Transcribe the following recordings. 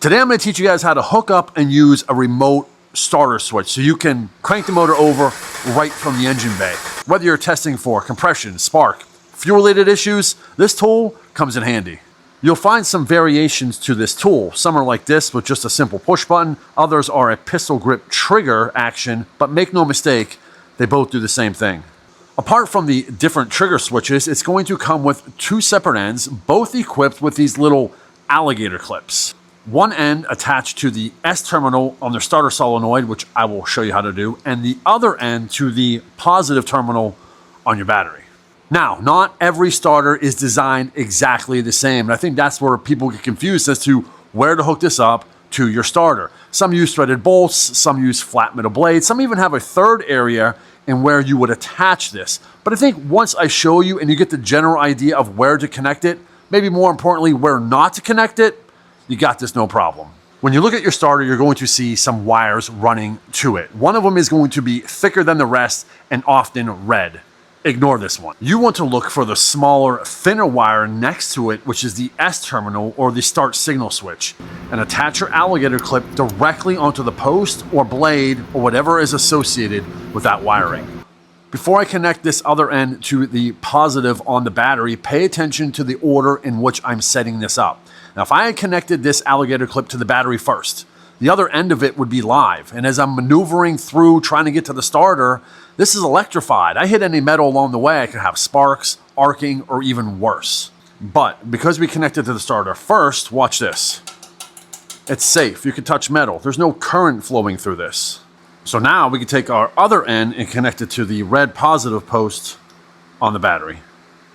Today I'm going to teach you guys how to hook up and use a remote starter switch so you can crank the motor over right from the engine bay. Whether you're testing for compression, spark, fuel-related issues, this tool comes in handy. You'll find some variations to this tool. Some are like this with just a simple push button. Others are a pistol grip trigger action, but make no mistake, they both do the same thing. Apart from the different trigger switches, it's going to come with two separate ends, both equipped with these little alligator clips. One end attached to the S terminal on the starter solenoid, which I will show you how to do, and the other end to the positive terminal on your battery. Now, not every starter is designed exactly the same, and I think that's where people get confused as to where to hook this up to your starter. Some use threaded bolts, some use flat metal blades, some even have a third area in where you would attach this. But I think once I show you and you get the general idea of where to connect it, maybe more importantly, where not to connect it, you got this no problem. When you look at your starter, you're going to see some wires running to it. One of them is going to be thicker than the rest and often red. Ignore this one. You want to look for the smaller, thinner wire next to it, which is the S terminal or the start signal switch, and attach your alligator clip directly onto the post or blade or whatever is associated with that wiring. Before I connect this other end to the positive on the battery, pay attention to the order in which I'm setting this up. Now, if I had connected this alligator clip to the battery first, the other end of it would be live. And as I'm maneuvering through trying to get to the starter, this is electrified. I hit any metal along the way, I could have sparks, arcing, or even worse. But because we connected to the starter first, watch this. It's safe. You can touch metal. There's no current flowing through this. So now we can take our other end and connect it to the red positive post on the battery.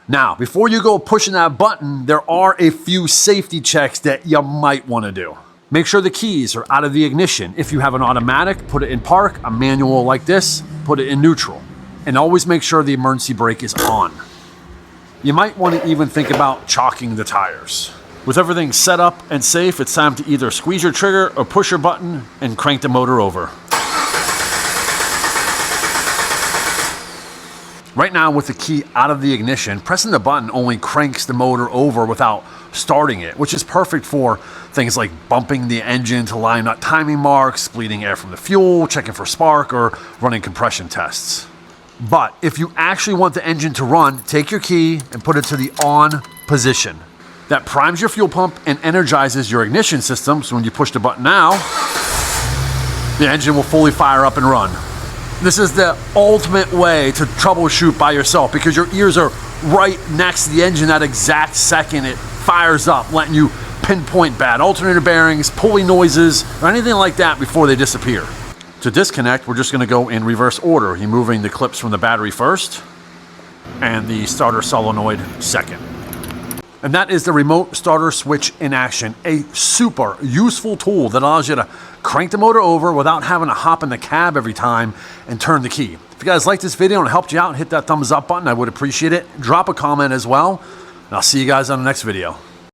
Now, before you go pushing that button, there are a few safety checks that you might want to do. Make sure the keys are out of the ignition. If you have an automatic, put it in park. A manual like this, put it in neutral. And always make sure the emergency brake is on. You might want to even think about chocking the tires. With everything set up and safe, it's time to either squeeze your trigger or push your button and crank the motor over. Right now, with the key out of the ignition, pressing the button only cranks the motor over without starting it, which is perfect for things like bumping the engine to line up timing marks, bleeding air from the fuel, checking for spark, or running compression tests. But if you actually want the engine to run, take your key and put it to the on position. That primes your fuel pump and energizes your ignition system, so when you push the button now, the engine will fully fire up and run. This is the ultimate way to troubleshoot by yourself because your ears are right next to the engine that exact second it fires up, letting you pinpoint bad alternator bearings, pulley noises, or anything like that before they disappear. To disconnect, we're just going to go in reverse order, removing the clips from the battery first and the starter solenoid second. And that is the remote starter switch in action, a super useful tool that allows you to crank the motor over without having to hop in the cab every time and turn the key. If you guys like this video and it helped you out, hit that thumbs up button. I would appreciate it. Drop a comment as well, and I'll see you guys on the next video.